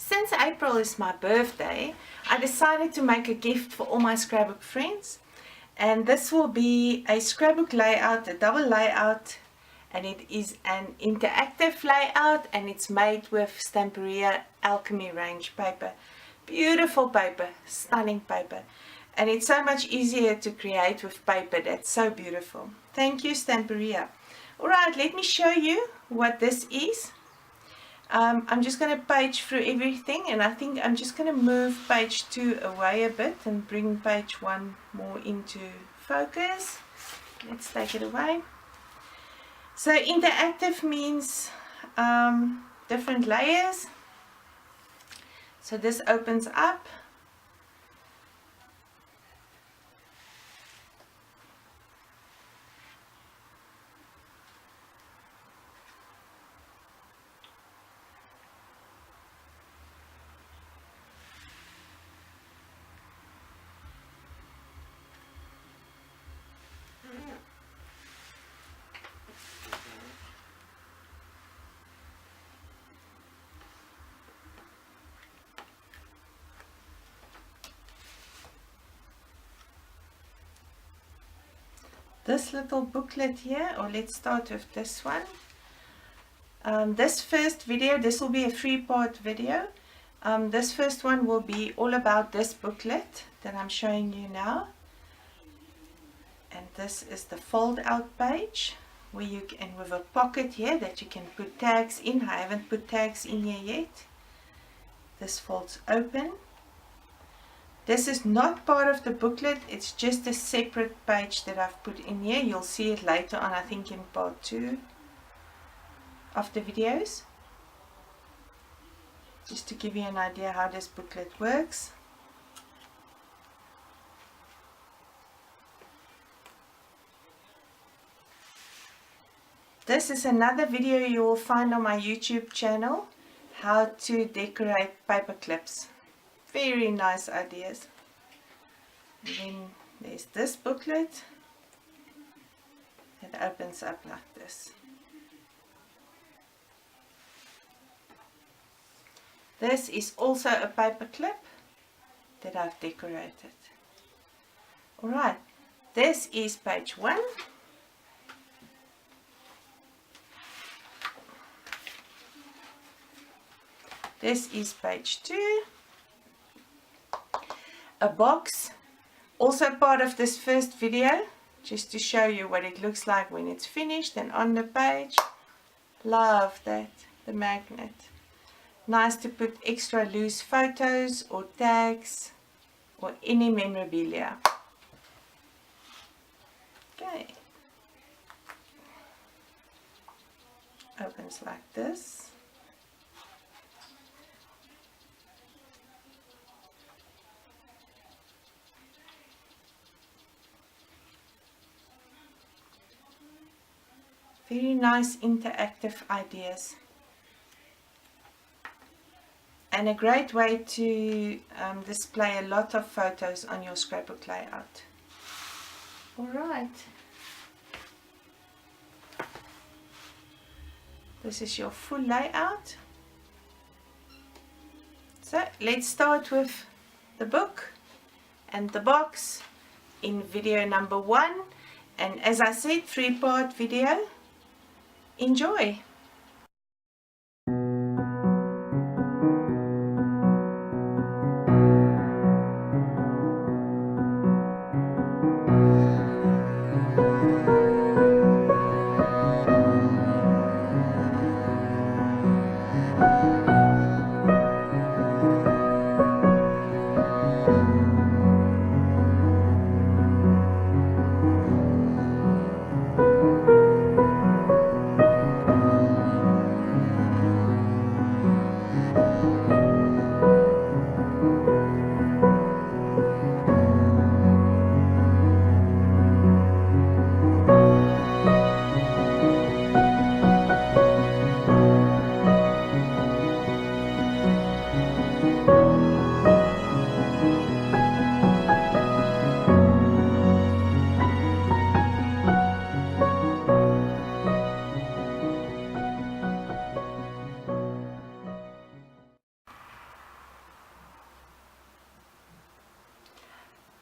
Since April is my birthday, I decided to make a gift for all my scrapbook friends. And this will be a scrapbook layout, a double layout, and it is an interactive layout, and it's made with Stamperia Alchemy range paper. Beautiful paper, stunning paper. And it's so much easier to create with paper that's so beautiful. Thank you, Stamperia. Alright, let me show you what this is. I'm just going to page through everything, and I think I'm just going to move page 2 away a bit and bring page 1 more into focus. Let's take it away. So interactive means different layers. So this opens up. This little booklet here, or let's start with this one. This first video, this will be a 3-part video. This first one will be all about this booklet that I'm showing you now. And this is the fold out page where you can, with a pocket here that you can put tags in. I haven't put tags in here yet. This folds open. This is not part of the booklet, it's just a separate page that I've put in here. You'll see it later on, I think in part 2 of the videos. Just to give you an idea how this booklet works. This is another video you will find on my YouTube channel, how to decorate paper clips. Very nice ideas. And then there's this booklet that opens up like this. This is also a paper clip that I've decorated. Alright, this is page 1. This is page 2. A box, also part of this first video, just to show you what it looks like when it's finished and on the page. Love that, the magnet. Nice to put extra loose photos or tags or any memorabilia. Okay. Opens like this. Very nice interactive ideas, and a great way to display a lot of photos on your scrapbook layout. Alright, this is your full layout. So let's start with the book and the box in video number 1, and as I said, 3-part video. Enjoy!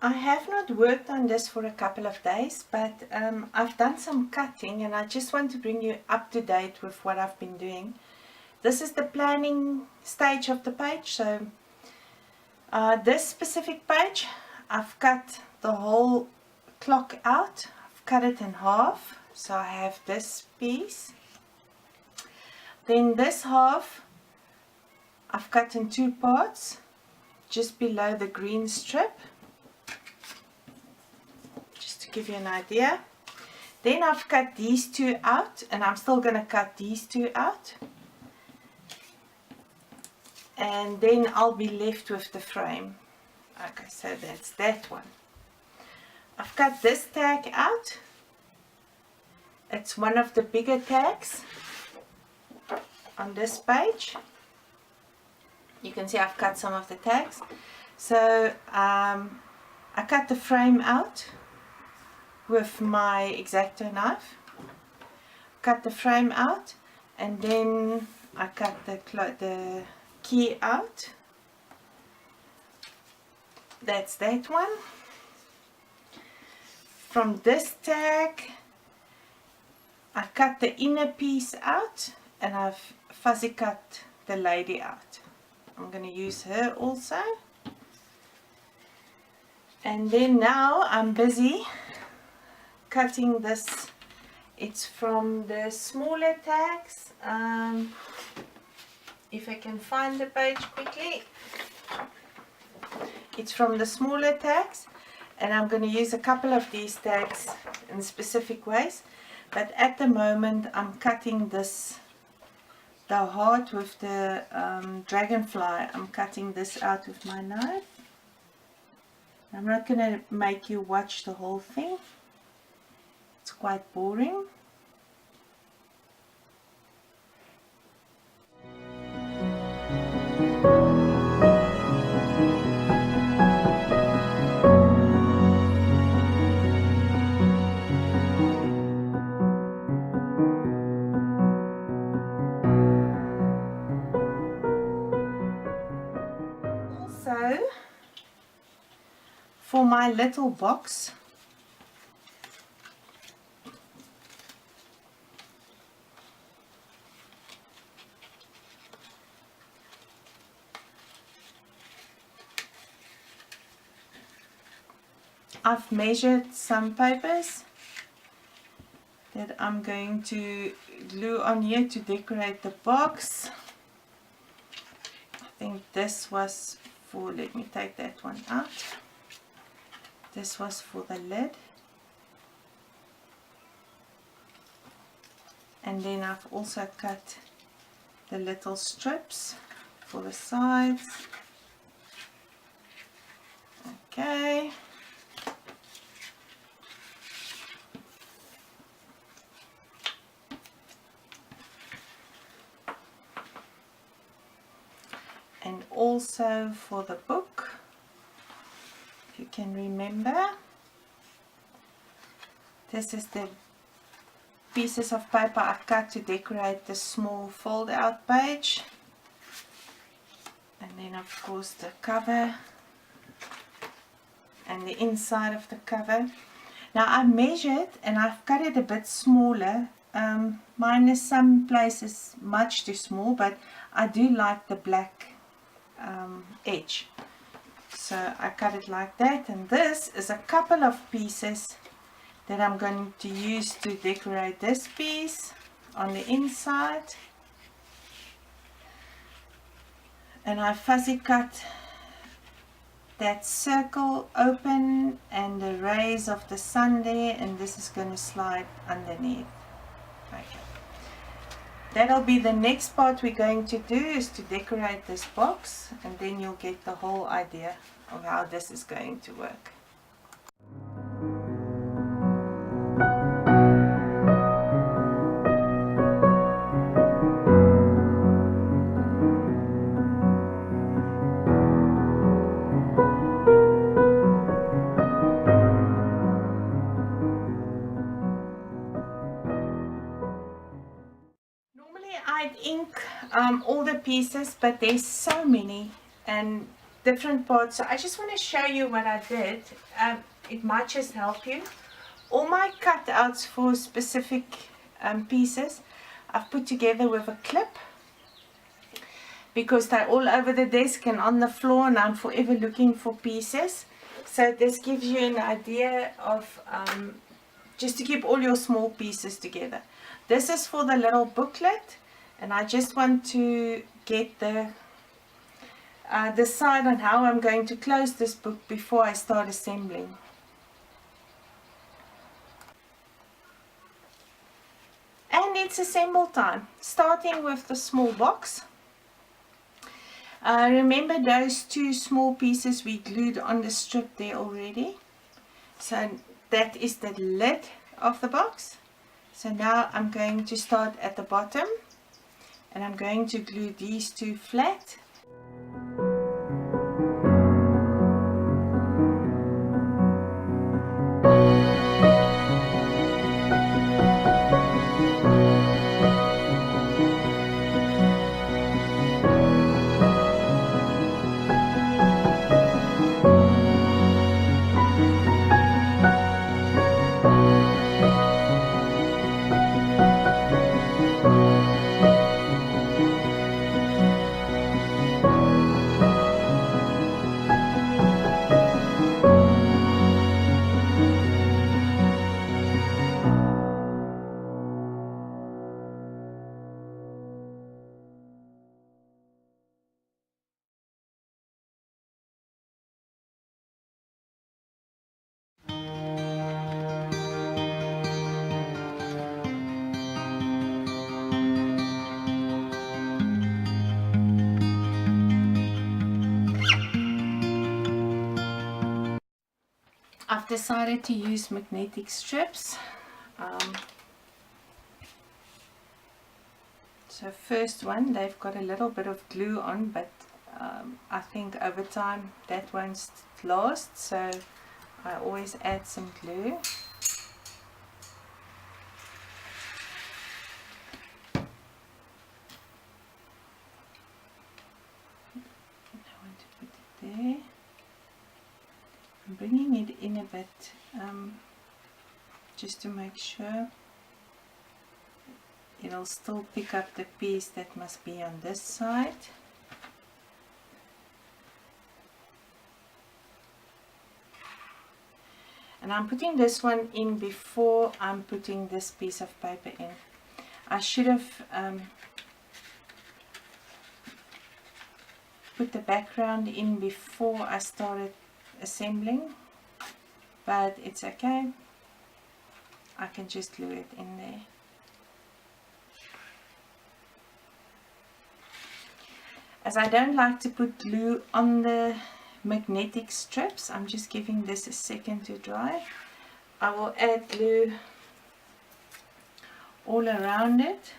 I have not worked on this for a couple of days, but I've done some cutting and I just want to bring you up to date with what I've been doing. This is the planning stage of the page. So this specific page, I've cut the whole clock out. I've cut it in half. So I have this piece. Then this half, I've cut in two parts, just below the green strip, just to give you an idea. Then I've cut these two out, and I'm still going to cut these two out. And then I'll be left with the frame. Okay, so that's that one. I've cut this tag out. It's one of the bigger tags on this page. You can see I've cut some of the tags. So I cut the frame out with my X-Acto knife. Cut the frame out, and then I cut the key out. That's that one. From this tag, I cut the inner piece out, and I've fuzzy cut the lady out. I'm going to use her also. And then now I'm busy cutting this. It's from the smaller tags. If I can find the page quickly. It's from the smaller tags, and I'm going to use a couple of these tags in specific ways. But at the moment I'm cutting this, the heart with the dragonfly. I'm cutting this out with my knife. I'm not going to make you watch the whole thing. It's quite boring. Also, for my little box, I've measured some papers that I'm going to glue on here to decorate the box. I think this was for, let me take that one out. This was for the lid. And then I've also cut the little strips for the sides. Okay. And also for the book, if you can remember, this is the pieces of paper I've cut to decorate the small fold out page. And then of course the cover and the inside of the cover. Now I measured and I've cut it a bit smaller. Mine is some places much too small, but I do like the black edge, so I cut it like that. And this is a couple of pieces that I'm going to use to decorate this piece on the inside. And I fuzzy cut that circle open and the rays of the sun there, and this is going to slide underneath. Okay. That'll be the next part we're going to do, is to decorate this box, and then you'll get the whole idea of how this is going to work. I'd ink all the pieces, but there's so many, and different parts. So I just want to show you what I did. It might just help you. All my cutouts for specific pieces I've put together with a clip, because they're all over the desk and on the floor, and I'm forever looking for pieces. So this gives you an idea of just to keep all your small pieces together. This is for the little booklet, and I just want to get the decide on how I'm going to close this book before I start assembling. And it's assemble time, starting with the small box. Remember those two small pieces we glued on the strip there already? So that is the lid of the box. So now I'm going to start at the bottom, and I'm going to glue these two flat. I've decided to use magnetic strips. So first one, they've got a little bit of glue on, but I think over time that won't last, so I always add some glue. I want to put it there. I'm bringing it in a bit just to make sure it'll still pick up the piece that must be on this side. And I'm putting this one in before I'm putting this piece of paper in. I should have put the background in before I started assembling, but it's okay. I can just glue it in there. As I don't like to put glue on the magnetic strips, I'm just giving this a second to dry. I will add glue all around it.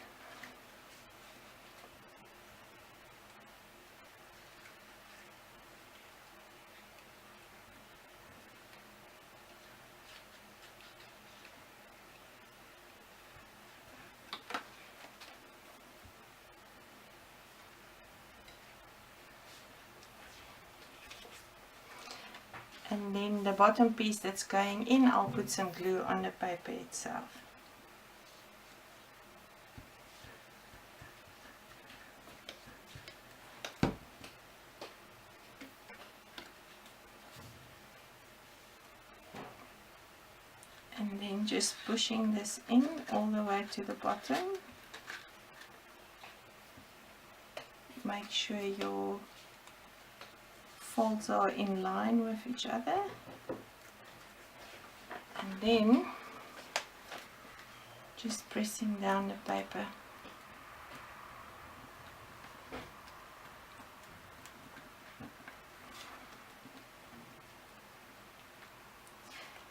And then the bottom piece that's going in, I'll put some glue on the paper itself. And then just pushing this in all the way to the bottom. Make sure your folds are in line with each other, and then just pressing down the paper.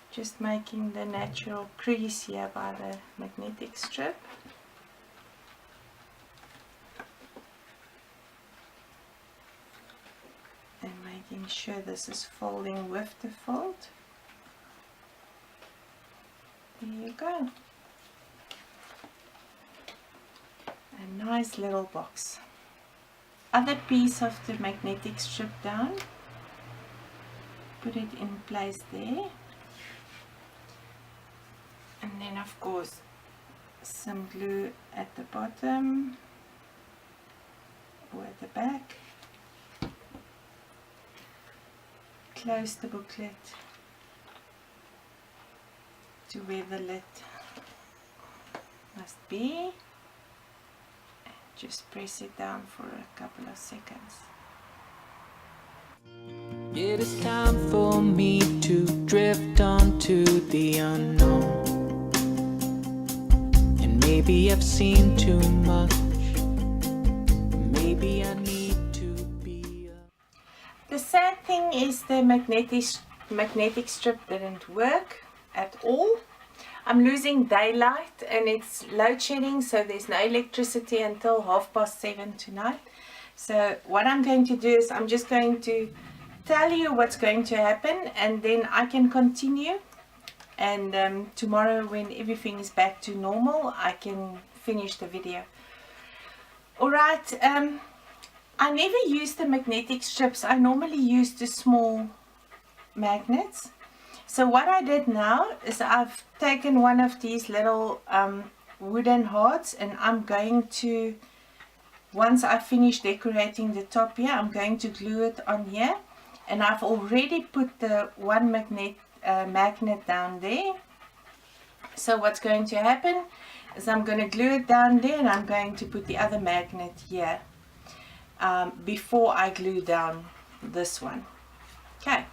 Just making the natural crease here by the magnetic strip. And making sure this is folding with the fold. There you go. A nice little box. Other piece of the magnetic strip down. put it in place there, and then of course some glue at the bottom or at the back. Close the booklet to where the lid must be, and just press it down for a couple of seconds. It is time for me to drift onto the unknown, and maybe I've seen too much, maybe I need to be The sad thing is the magnetic strip didn't work at all. I'm losing daylight and it's load shedding, so there's no electricity until 7:30 tonight. So what I'm going to do is I'm just going to tell you what's going to happen, and then I can continue, and tomorrow when everything is back to normal I can finish the video. Alright, I never use the magnetic strips. I normally use the small magnets. So what I did now is I've taken one of these little wooden hearts, and I'm going to, once I finish decorating the top here, I'm going to glue it on here. And I've already put the one magnet down there. So what's going to happen is I'm going to glue it down there, and I'm going to put the other magnet here before I glue down this one. Okay.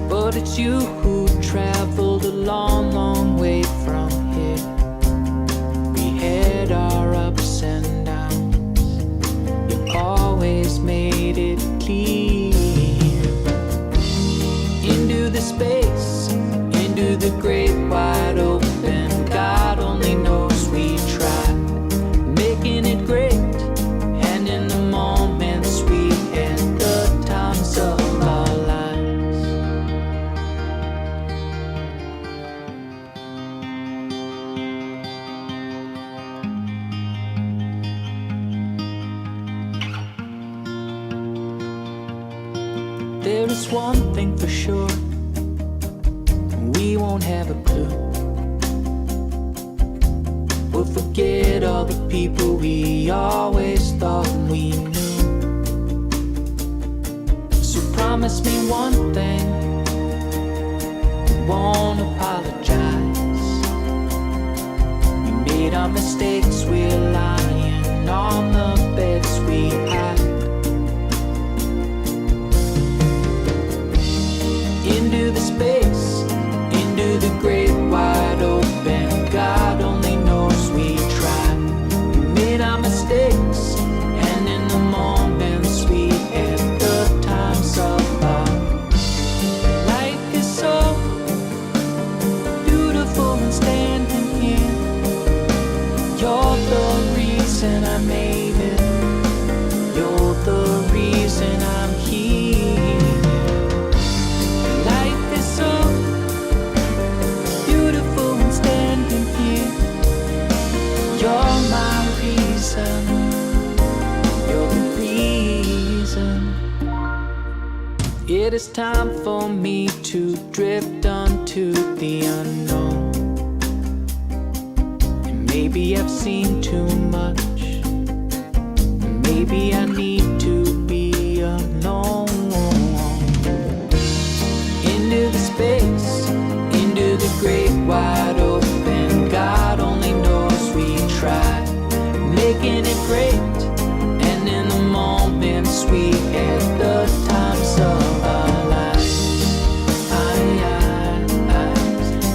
But it's you who traveled a long, long way from here. We had our ups and downs. You always made it clear. Into the space, into the great wide open. God only knows we tried, making it great. And in the moments we had, the times of our lives. There is one thing for sure, we won't have a clue. We'll forget all the people we always thought we knew. So promise me one thing, we won't apologize. We made our mistakes, we're lying on the beds we had. Into the space, into the great wide open. God only knows we tried. We made our mistakes, and in the moments we had, the times of our life is so beautiful and standing here. You're the reason I made it. You're the reason I'm here. You're my reason, you're the reason. It is time for me to drift onto the unknown. And maybe I've seen too much, maybe I need to be alone. Into the space, into the great wide open. God only knows we tried, making it great. And in the moments we had, the times of our lives.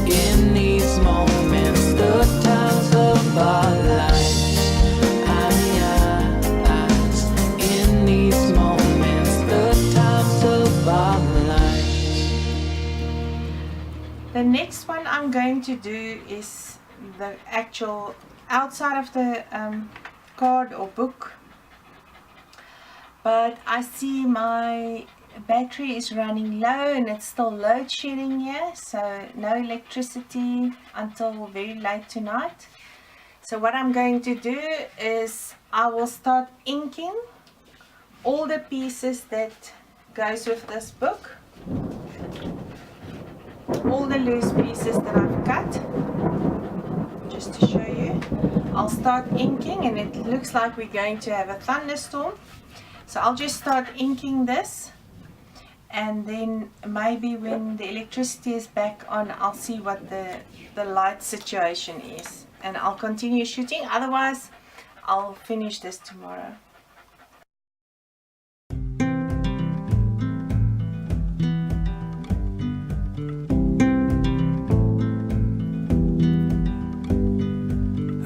In these moments, the times of our lives. In these moments, the times of our lives. The next one I'm going to do is the actual outside of the card or book, but I see my battery is running low and it's still load shedding here, so no electricity until very late tonight. So what I'm going to do is I will start inking all the pieces that goes with this book, all the loose pieces that I've cut, just to show you. I'll start inking, and it looks like we're going to have a thunderstorm, so I'll just start inking this, and then maybe when the electricity is back on, I'll see what the light situation is, and I'll continue shooting. Otherwise I'll finish this tomorrow.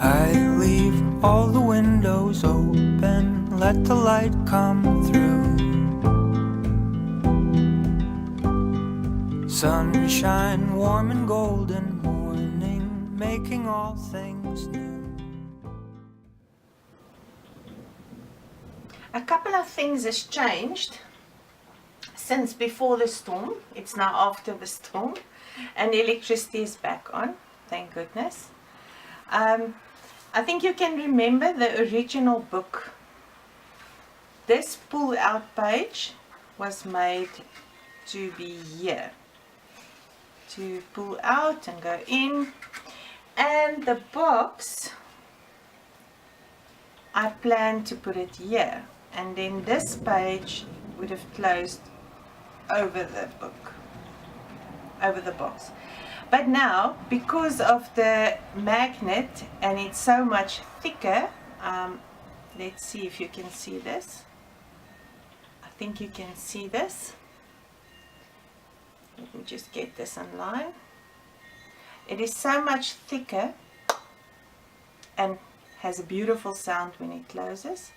I leave all the windows open, let the light come through. Sunshine, warm and golden morning, making all things new. A couple of things has changed since before the storm. It's now after the storm, and the electricity is back on, thank goodness. I think you can remember the original book. This pull out page was made to be here, to pull out and go in, and the box I planned to put it here, and then this page would have closed over the book, over the box. But now, because of the magnet and it's so much thicker, let's see if you can see this. I think you can see this. Let me just get this online. It is so much thicker and has a beautiful sound when it closes.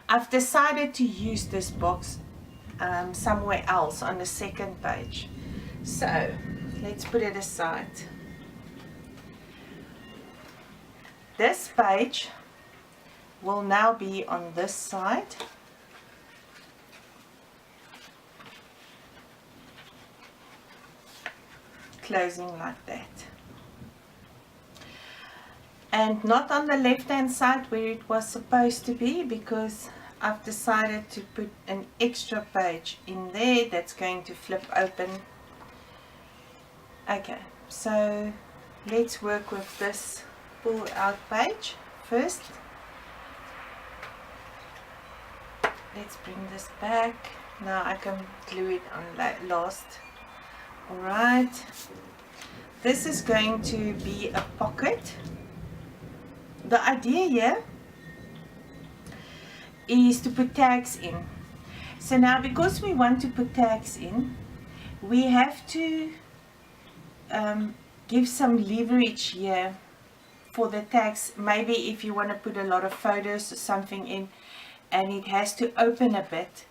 I've decided to use this box somewhere else on the second page. So let's put it aside. This page will now be on this side. Closing like that. And not on the left hand side where it was supposed to be, because I've decided to put an extra page in there that's going to flip open. Okay, so let's work with this pull out page first. Let's bring this back. Now I can glue it on last. Alright, this is going to be a pocket. The idea here is to put tags in. So now, because we want to put tags in, we have to give some leverage here for the tags. Maybe if you want to put a lot of photos or something in and it has to open a bit.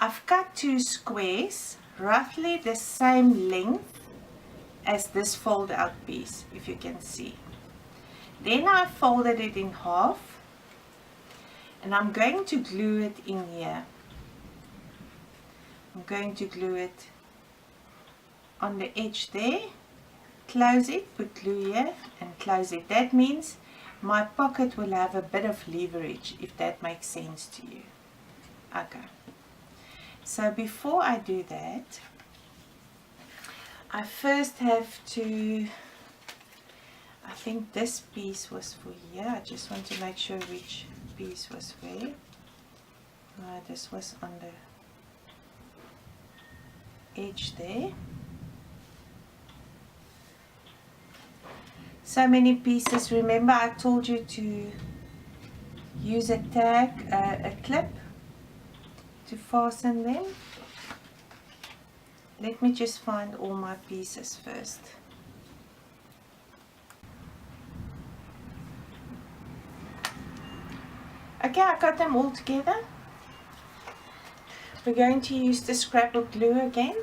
I've cut two squares roughly the same length as this fold out piece, if you can see. Then I folded it in half and I'm going to glue it in here. I'm going to glue it on the edge there, close it, put glue here and close it. That means my pocket will have a bit of leverage, if that makes sense to you. Okay, so before I do that, I first have to, I think this piece was for here. I just want to make sure which piece was where. This was on the edge there. So many pieces. Remember I told you to use a tag, a clip to fasten them. Let me just find all my pieces first. Okay, I got them all together. We're going to use the scrapbook glue again.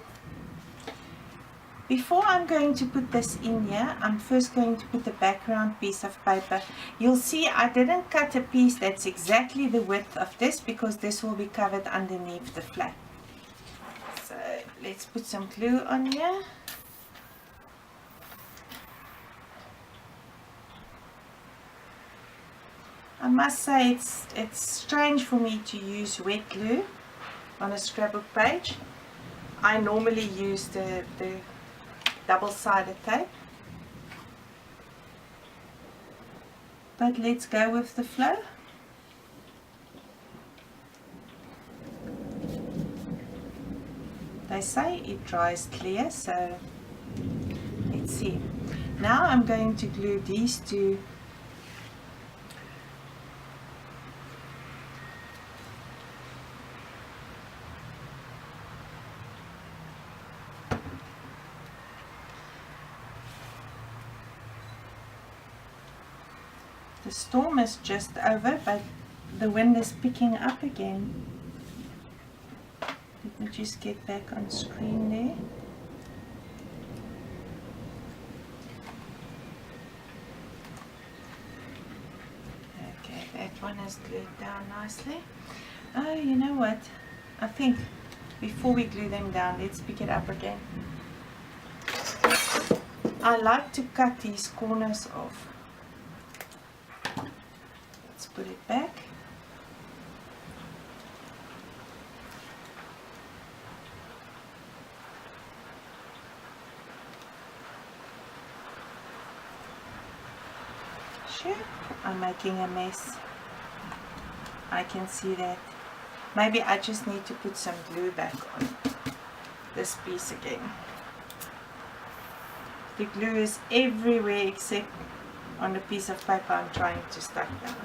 Before I'm going to put this in here, I'm first going to put the background piece of paper. You'll see I didn't cut a piece that's exactly the width of this, because this will be covered underneath the flap. So let's put some glue on here. I must say it's strange for me to use wet glue on a scrapbook page. I normally use the double-sided tape. But let's go with the flow. They say it dries clear, so let's see. Now I'm going to glue these two The storm is just over, but the wind is picking up again. Let me just get back on screen there. Okay, that one is glued down nicely. Oh, you know what? I think before we glue them down, let's pick it up again. I like to cut these corners off. Let's put it back. Sure, I'm making a mess. I can see that. Maybe I just need to put some glue back on this piece again. The glue is everywhere except on the piece of paper I'm trying to stack down.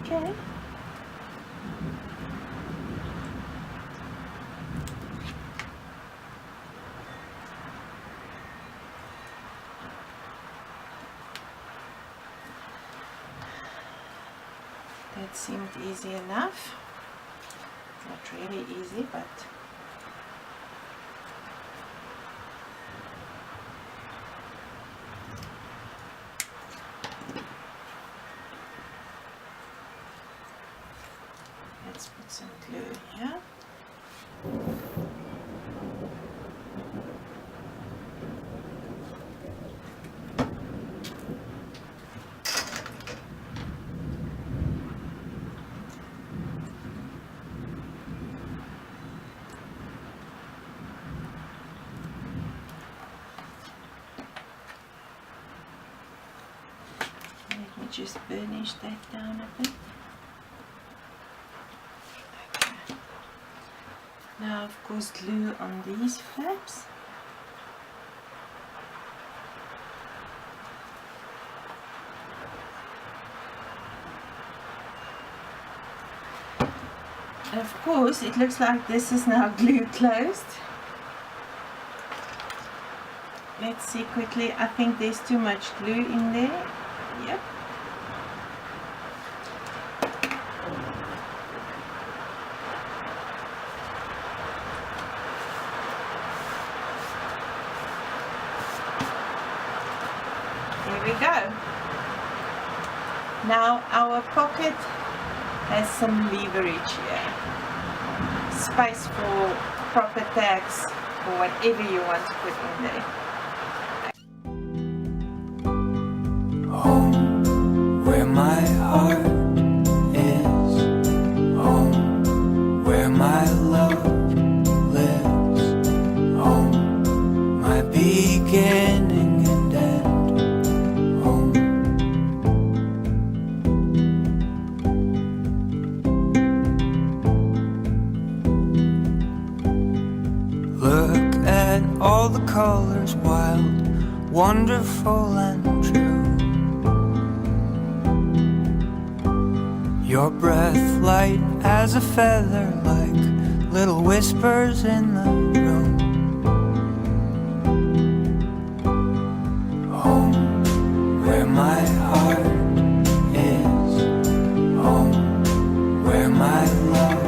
Okay. That seemed easy enough. Not really easy, but let's put some glue here. Let me just burnish that down a bit. Okay. Now, of course, glue on these flaps. And of course, it looks like this is now glue closed. Let's see quickly. I think there's too much glue in there. Yep. There we go. Now our pocket has some leverage here. Space for proper tags or whatever you want to put in there. Home, where my heart is. Home, where my love lives. Home, my beginning and end. Home. Look at all the colors, wild, wonderful and true. Your breath light as a feather, like little whispers in the room. Home, where my heart is. Home, where my love